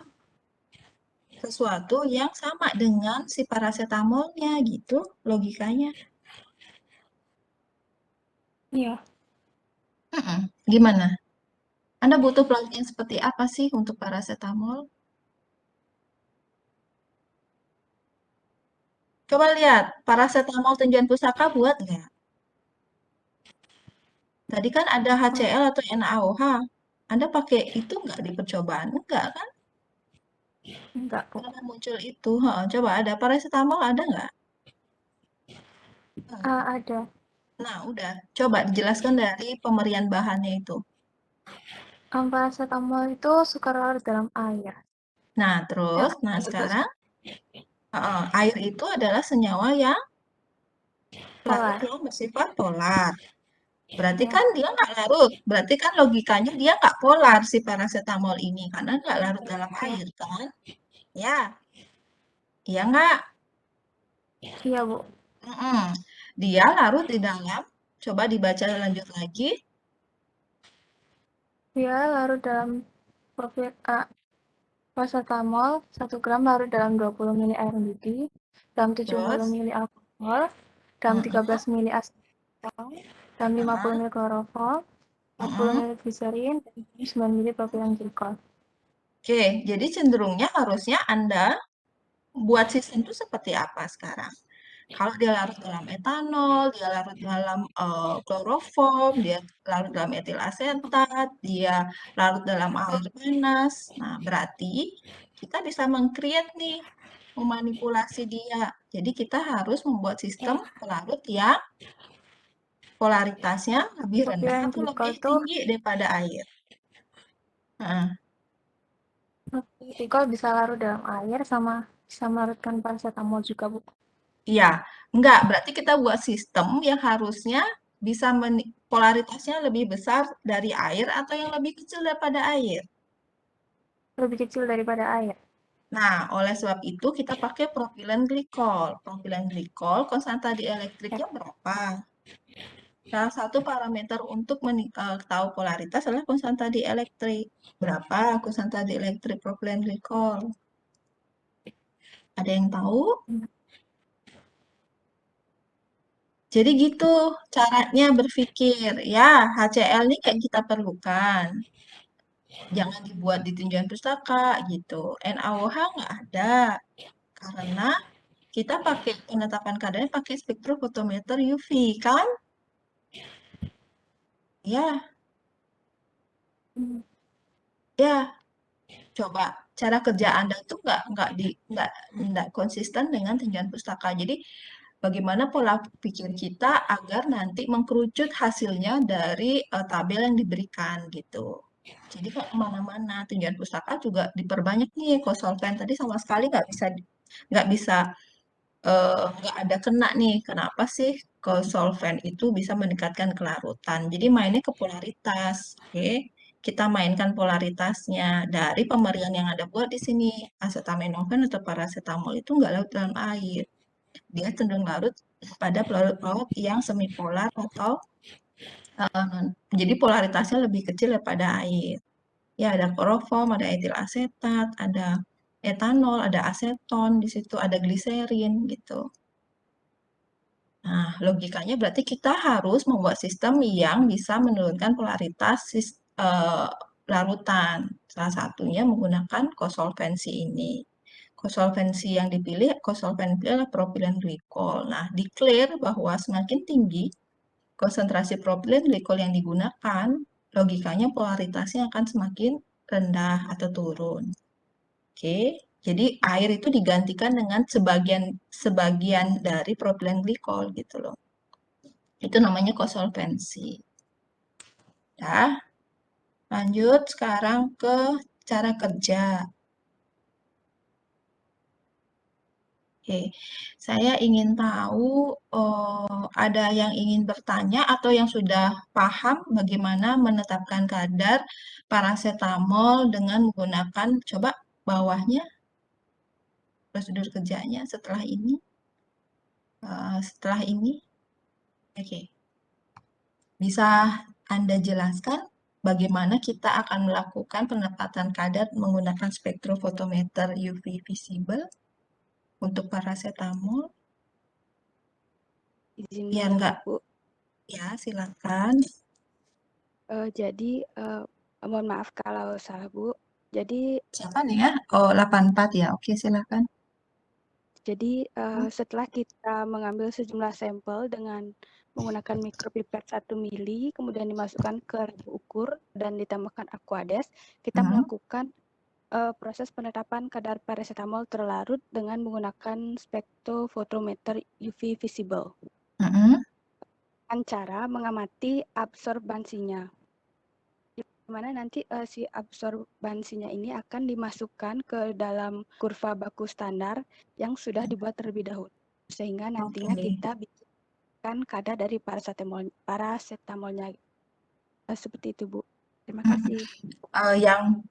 sesuatu yang sama dengan si paracetamolnya gitu logikanya. Iya. Gimana? Anda butuh pelarut yang seperti apa sih untuk paracetamol? Coba lihat, paracetamol tinjuan pusaka buat nggak? Tadi kan ada HCl atau NaOH. Anda pakai itu nggak di percobaan? Enggak kan? Enggak, Bu. Karena muncul itu. Coba ada paracetamol ada nggak? Ada. Nah, udah. Coba dijelaskan dari pemberian bahannya itu. Paracetamol itu suka larut dalam air. Nah, terus, sekarang air itu adalah senyawa yang larut yang bersifat polar. Berarti kan dia nggak larut. Berarti kan logikanya dia nggak polar si paracetamol ini. Karena nggak larut dalam air kan? Ya. Iya nggak? Iya, Bu. Dia larut di dalam, coba dibaca lanjut lagi. Dia larut dalam paracetamol 1 gram larut dalam 20 ml air mendidih, dalam 70 ml alkohol, dalam 13 ml aseton, dalam 50 ml kloroform, 40 ml gliserin, dan 9 ml propilen glikol. Oke, jadi cenderungnya harusnya Anda buat sistem itu seperti apa sekarang? Kalau dia larut dalam etanol, dia larut dalam kloroform, dia larut dalam etil asetat, dia larut dalam air panas. Nah, berarti kita bisa meng-create nih, memanipulasi dia. Jadi kita harus membuat sistem pelarut yang polaritasnya lebih rendah atau lebih tinggi daripada air. Glikol bisa larut dalam air sama bisa melarutkan paracetamol juga, Bu. Iya, enggak. Berarti kita buat sistem yang harusnya bisa polaritasnya lebih besar dari air atau yang lebih kecil daripada air. Lebih kecil daripada air. Nah, oleh sebab itu kita pakai propilen glikol. Propilen glikol konstanta dielektriknya berapa? Salah satu parameter untuk tahu polaritas adalah konstanta dielektrik. Berapa konstanta dielektrik propilen glikol? Ada yang tahu? Jadi gitu caranya berpikir. Ya, HCl ini kayak kita perlukan. Jangan dibuat di tinjauan pustaka gitu. NaOH nggak ada. Karena kita pakai penetapan kadarnya pakai spektrofotometer UV, kan? Ya. Ya. Coba cara kerja Anda itu nggak konsisten dengan tinjauan pustaka. Jadi bagaimana pola pikir kita agar nanti mengkerucut hasilnya dari tabel yang diberikan gitu. Jadi kok kemana-mana tinjauan pustaka juga diperbanyak nih kosolven tadi sama sekali nggak ada kena nih. Kenapa sih kosolven itu bisa meningkatkan kelarutan? Jadi mainnya ke polaritas, oke? Kita mainkan polaritasnya dari pemberian yang ada buat di sini. Acetaminophen atau paracetamol itu nggak larut dalam air. Dia cenderung larut pada pelarut-pelarut yang semipolar atau jadi polaritasnya lebih kecil daripada air. Ya, ada kloroform, ada etil asetat, ada etanol, ada aseton, di situ ada gliserin gitu. Nah, logikanya berarti kita harus membuat sistem yang bisa menurunkan polaritas larutan. Salah satunya menggunakan kosolvensi ini. Kosolvensi yang dipilih, kosolven adalah propilen glikol. Nah, declare bahwa semakin tinggi konsentrasi propilen glikol yang digunakan, logikanya polaritasnya akan semakin rendah atau turun. Oke, jadi air itu digantikan dengan sebagian dari propilen glikol gitu loh. Itu namanya kosolvensi. Ya, lanjut sekarang ke cara kerja. Oke, saya ingin tahu ada yang ingin bertanya atau yang sudah paham bagaimana menetapkan kadar paracetamol dengan menggunakan, coba bawahnya prosedur kerjanya setelah ini. Oke, bisa Anda jelaskan bagaimana kita akan melakukan penempatan kadar menggunakan spektrofotometer UV visible untuk paracetamol? Izin Biar menjawab, enggak, Bu. ya silakan. Jadi, mohon maaf kalau salah, Bu. Jadi, Siapa nih ya? Oh, 84 ya. Oke, silakan. jadi setelah kita mengambil sejumlah sampel dengan menggunakan mikropipet 1 mili, kemudian dimasukkan ke labu ukur dan ditambahkan Aquades, kita melakukan proses penetapan kadar paracetamol terlarut dengan menggunakan spektrofotometer UV visible. Dengan cara mengamati absorbansinya. Di mana nanti si absorbansinya ini akan dimasukkan ke dalam kurva baku standar yang sudah dibuat terlebih dahulu. Sehingga nantinya kita bisa kadar dari paracetamolnya. Seperti itu, Bu. Terima kasih. Yang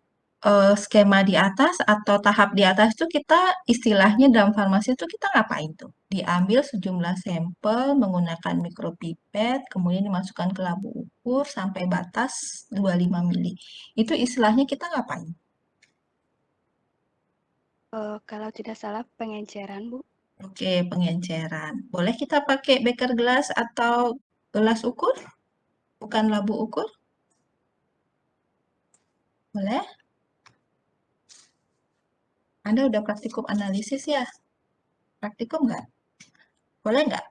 skema di atas atau tahap di atas itu kita istilahnya dalam farmasi itu kita ngapain tuh? Diambil sejumlah sampel menggunakan mikropipet, kemudian dimasukkan ke labu ukur sampai batas 25 mili. Itu istilahnya kita ngapain? Kalau tidak salah pengenceran, Bu. Oke, pengenceran. Boleh kita pakai beker gelas atau gelas ukur? Bukan labu ukur? Boleh? Anda udah praktikum analisis ya? Praktikum nggak? Boleh nggak?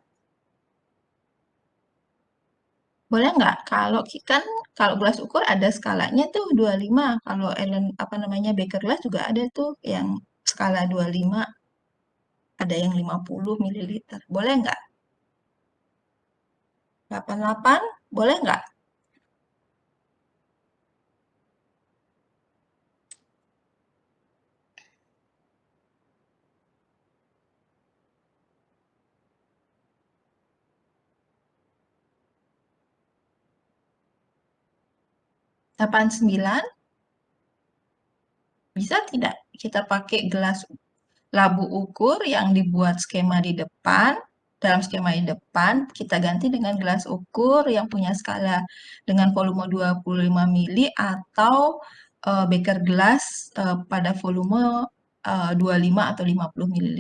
Boleh nggak? Kalau gelas ukur ada skalanya tuh 25. Kalau beker gelas juga ada tuh yang skala 25. Ada yang 50 ml. Boleh nggak? 88? Boleh nggak? Delapan 9? Bisa tidak kita pakai gelas labu ukur yang dibuat skema di depan, dalam skema di depan, kita ganti dengan gelas ukur yang punya skala dengan volume 25 mili atau beker gelas pada volume 25 atau 50 ml.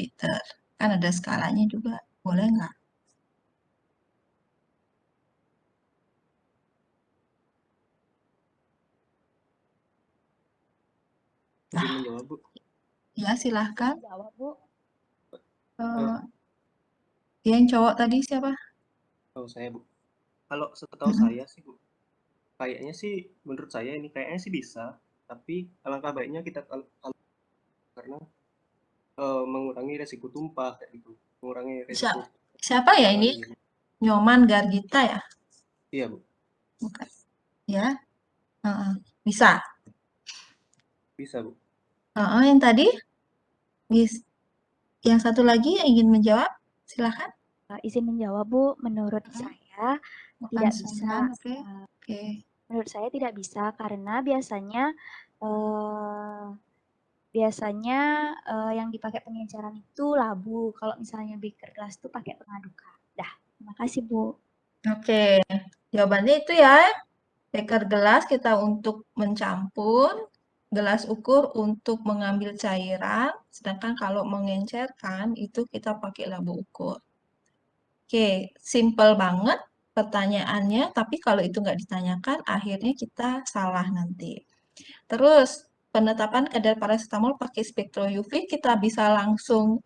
Kan ada skalanya juga, boleh nggak? Izin menjawab, Bu. Ya, silahkan. Jawab, Bu. Yang cowok tadi siapa? Oh, saya, Bu. Kalau setahu saya sih, Bu, kayaknya sih menurut saya ini kayaknya sih bisa, tapi alangkah baiknya kita karena mengurangi resiko tumpah kayak gitu, mengurangi resiko. Siapa ya ini? Nyoman Gargita ya? Iya, Bu. Bukan. Ya. Bisa. Bisa, Bu. Yang tadi? Yang satu lagi yang ingin menjawab, silakan. Izin menjawab, Bu. Menurut saya tidak bisa. Oke. Menurut saya tidak bisa karena biasanya yang dipakai pengenceran itu labu. Kalau misalnya beker gelas itu pakai pengadukan. Dah, terima kasih, Bu. Oke, jawabannya itu ya. Beker gelas kita untuk mencampur, gelas ukur untuk mengambil cairan, sedangkan kalau mengencerkan itu kita pakai labu ukur. Oke, simple banget pertanyaannya, tapi kalau itu nggak ditanyakan, akhirnya kita salah nanti. Terus, penetapan kadar paracetamol pakai spektro UV, kita bisa langsung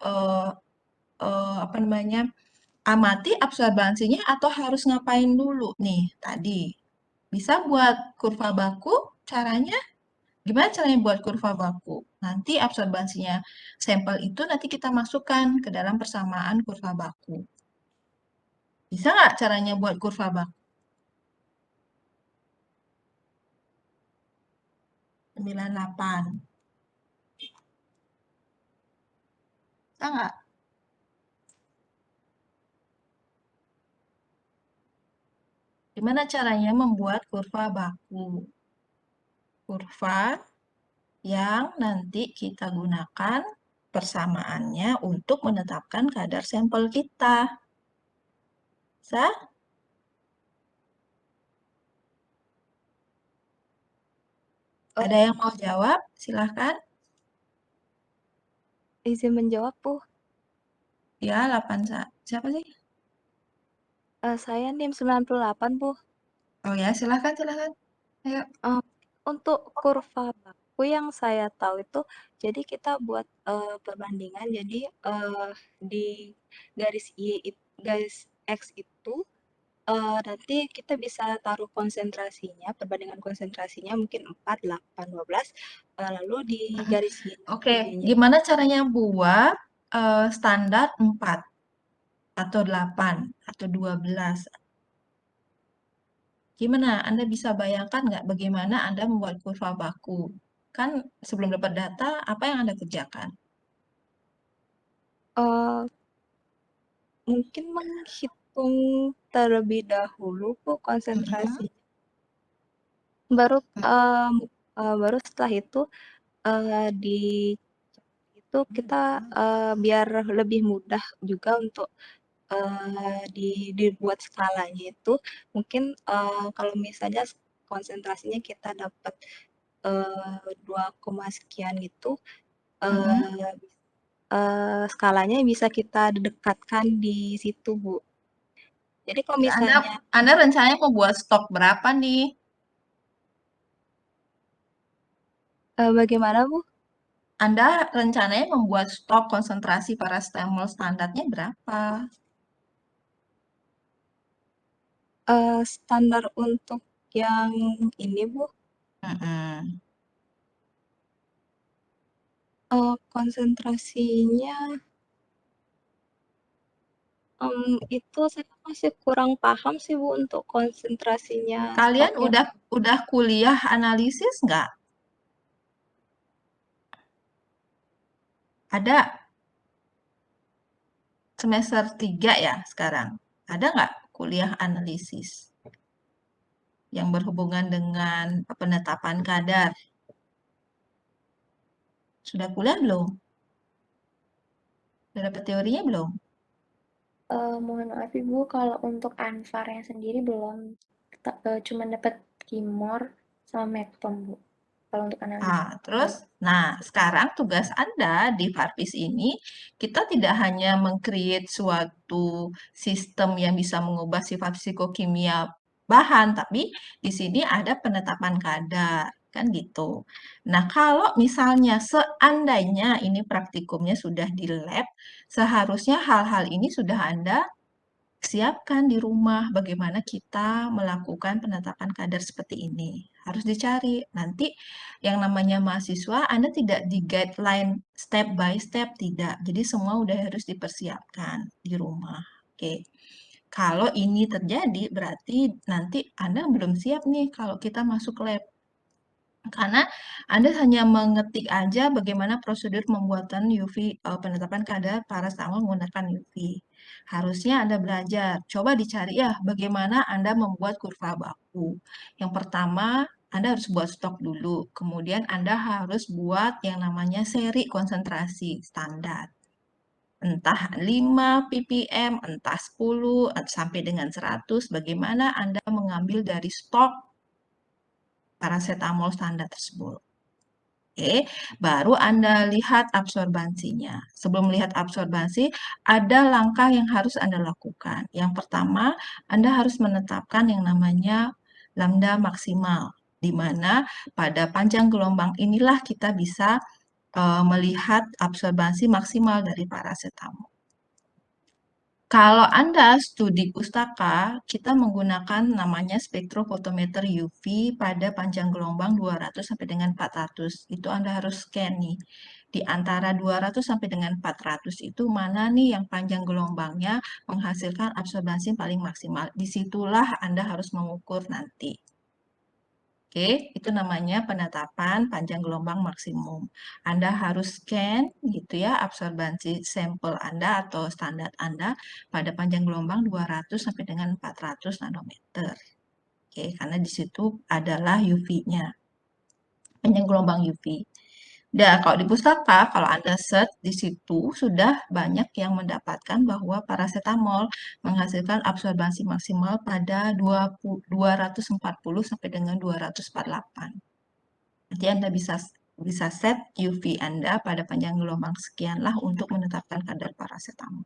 amati absorbansinya atau harus ngapain dulu nih tadi. Bisa buat kurva baku, caranya gimana caranya buat kurva baku? Nanti absorbansinya sampel itu nanti kita masukkan ke dalam persamaan kurva baku. Bisa nggak caranya buat kurva baku? 98. Bisa nggak? Gimana caranya membuat kurva baku? Kurva yang nanti kita gunakan persamaannya untuk menetapkan kadar sampel kita. Bisa? Ada yang mau jawab? Silahkan. Izin menjawab, Bu. Ya, 8. Siapa sih? Saya NIM 98, Bu. Oh ya, silahkan. Ayo. Untuk kurva baku yang saya tahu itu, jadi kita buat perbandingan. Jadi di garis garis X itu nanti kita bisa taruh konsentrasinya, perbandingan konsentrasinya mungkin 4, 8, 12. Lalu di garis Y. Oke, gimana caranya buat standar 4 atau 8 atau 12? Gimana? Anda bisa bayangkan nggak bagaimana Anda membuat kurva baku? Kan sebelum dapat data, apa yang Anda kerjakan? Mungkin menghitung terlebih dahulu, Bu, konsentrasi. Baru setelah itu di itu kita biar lebih mudah juga untuk dibuat skalanya itu, mungkin kalau misalnya konsentrasinya kita dapat 2, sekian gitu, skalanya bisa kita dekatkan di situ, Bu. Jadi kalau misalnya Anda rencananya mau buat stok berapa nih? Bagaimana, Bu? Anda rencananya membuat stok konsentrasi paracetamol standarnya berapa? Standar untuk yang ini, Bu, konsentrasinya itu saya masih kurang paham sih, Bu, untuk konsentrasinya Kalian stoknya. udah kuliah analisis nggak? Ada semester 3 ya sekarang. Ada nggak kuliah analisis yang berhubungan dengan penetapan kadar? Sudah kuliah belum? Sudah dapat teorinya belum? Mohon maaf Ibu, kalau untuk Anfarnya sendiri belum, cuma dapat Kimor sama Mektom, Bu. Kalau untuk analisis. Sekarang tugas Anda di Farpis ini, kita tidak hanya meng-create suatu sistem yang bisa mengubah sifat psikokimia bahan, tapi di sini ada penetapan kadar, kan gitu. Nah, kalau misalnya seandainya ini praktikumnya sudah di lab, seharusnya hal-hal ini sudah Anda siapkan di rumah bagaimana kita melakukan penetapan kadar seperti ini. Harus dicari. Nanti yang namanya mahasiswa, Anda tidak di guideline step by step, tidak. Jadi semua udah harus dipersiapkan di rumah. Oke. Kalau ini terjadi, berarti nanti Anda belum siap nih kalau kita masuk lab. Karena Anda hanya mengetik aja bagaimana prosedur pembuatan UV, penetapan kadar paracetamol menggunakan UV. Harusnya Anda belajar. Coba dicari ya bagaimana Anda membuat kurva baku. Yang pertama, Anda harus buat stok dulu. Kemudian Anda harus buat yang namanya seri konsentrasi standar. Entah 5 ppm, entah 10, sampai dengan 100, bagaimana Anda mengambil dari stok paracetamol standar tersebut. Oke, baru Anda lihat absorbansinya. Sebelum melihat absorbansi, ada langkah yang harus Anda lakukan. Yang pertama, Anda harus menetapkan yang namanya lambda maksimal, di mana pada panjang gelombang inilah kita bisa melihat absorbansi maksimal dari paracetamol. Kalau Anda studi pustaka, kita menggunakan namanya spektrofotometer UV pada panjang gelombang 200 sampai dengan 400. Itu Anda harus scan nih. Di antara 200 sampai dengan 400 itu mana nih yang panjang gelombangnya menghasilkan absorbansi paling maksimal. Disitulah Anda harus mengukur nanti. Oke, itu namanya penetapan panjang gelombang maksimum. Anda harus scan gitu ya absorbansi sampel Anda atau standar Anda pada panjang gelombang 200 sampai dengan 400 nanometer. Oke, karena di situ adalah UV-nya. Panjang gelombang UV. Dan kalau di pustaka, kalau Anda search di situ sudah banyak yang mendapatkan bahwa paracetamol menghasilkan absorbansi maksimal pada 240 sampai dengan 248. Nanti Anda bisa set UV Anda pada panjang gelombang sekianlah untuk menetapkan kadar paracetamol.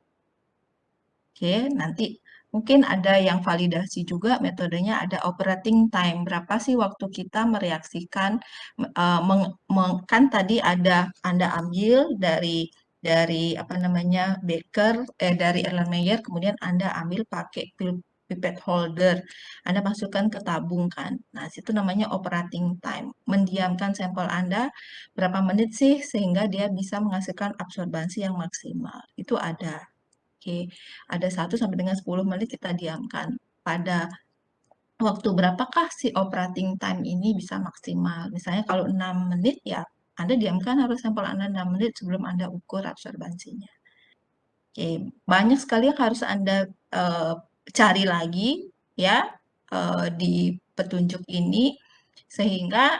Oke, nanti mungkin ada yang validasi juga metodenya ada operating time. Berapa sih waktu kita mereaksikan kan tadi ada Anda ambil dari apa namanya beker dari Erlenmeyer, kemudian Anda ambil pakai pipette holder. Anda masukkan ke tabung kan. Nah, situ namanya operating time. Mendiamkan sampel Anda berapa menit sih sehingga dia bisa menghasilkan absorbansi yang maksimal. Itu ada. Oke, ada 1 sampai dengan 10 menit kita diamkan. Pada waktu berapakah si operating time ini bisa maksimal? Misalnya kalau 6 menit ya Anda diamkan harus sampel Anda 6 menit sebelum Anda ukur absorbansinya. Oke, banyak sekali yang harus Anda cari lagi ya di petunjuk ini sehingga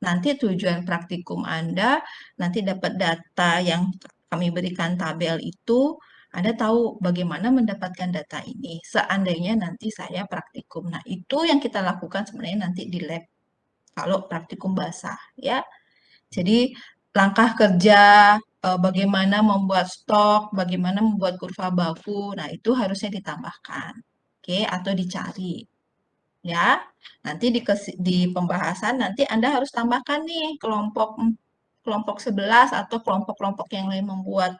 nanti tujuan praktikum Anda nanti dapat data yang kami berikan tabel itu Anda tahu bagaimana mendapatkan data ini seandainya nanti saya praktikum. Nah, itu yang kita lakukan sebenarnya nanti di lab kalau praktikum basah ya. Jadi langkah kerja bagaimana membuat stok, bagaimana membuat kurva baku, nah itu harusnya ditambahkan, oke, atau dicari, ya. Nanti di pembahasan nanti Anda harus tambahkan nih kelompok 11 atau kelompok-kelompok yang lain membuat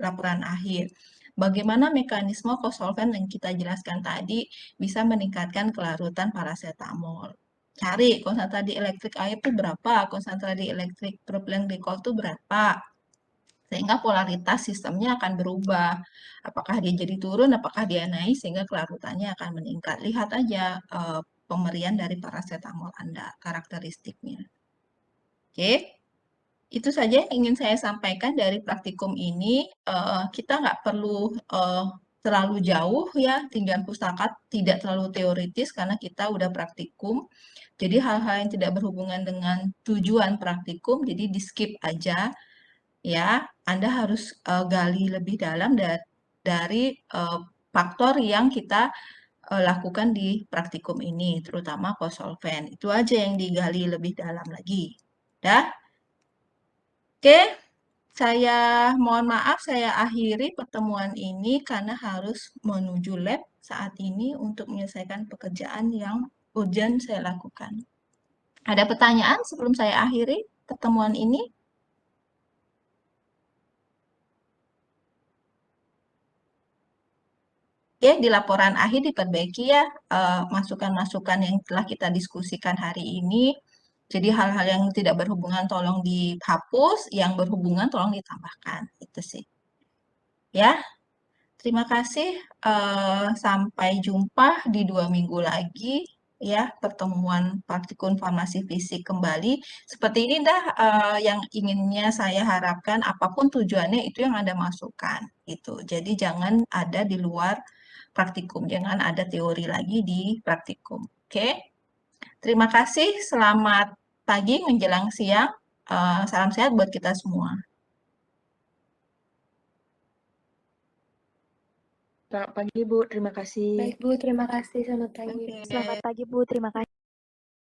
laporan akhir. Bagaimana mekanisme kosolven yang kita jelaskan tadi bisa meningkatkan kelarutan paracetamol. Cari konsentrasi elektrik air itu berapa, konsentrasi elektrik propilen glikol itu berapa. Sehingga polaritas sistemnya akan berubah. Apakah dia jadi turun, apakah dia naik, sehingga kelarutannya akan meningkat. Lihat aja pemberian dari paracetamol Anda, karakteristiknya. Oke. Itu saja yang ingin saya sampaikan dari praktikum ini. Kita nggak perlu terlalu jauh ya, tinjauan pustaka tidak terlalu teoritis karena kita udah praktikum. Jadi hal-hal yang tidak berhubungan dengan tujuan praktikum, jadi di skip aja ya. Anda harus gali lebih dalam dari faktor yang kita lakukan di praktikum ini, terutama kosolven. Itu aja yang digali lebih dalam lagi. Dah? Oke, saya mohon maaf saya akhiri pertemuan ini karena harus menuju lab saat ini untuk menyelesaikan pekerjaan yang urgent saya lakukan. Ada pertanyaan sebelum saya akhiri pertemuan ini? Oke, di laporan akhir diperbaiki ya masukan-masukan yang telah kita diskusikan hari ini. Jadi hal-hal yang tidak berhubungan tolong dihapus, yang berhubungan tolong ditambahkan. Itu sih. Ya, terima kasih. Sampai jumpa di 2 minggu lagi ya pertemuan praktikum farmasi fisik kembali. Seperti ini dah yang inginnya saya harapkan. Apapun tujuannya itu yang Anda masukkan. Gitu. Jadi jangan ada di luar praktikum, jangan ada teori lagi di praktikum. Oke? Terima kasih. Selamat pagi menjelang siang. Salam sehat buat kita semua. Selamat pagi Bu, terima kasih. Baik Bu, terima kasih. Selamat pagi. Oke. Selamat pagi Bu, terima kasih.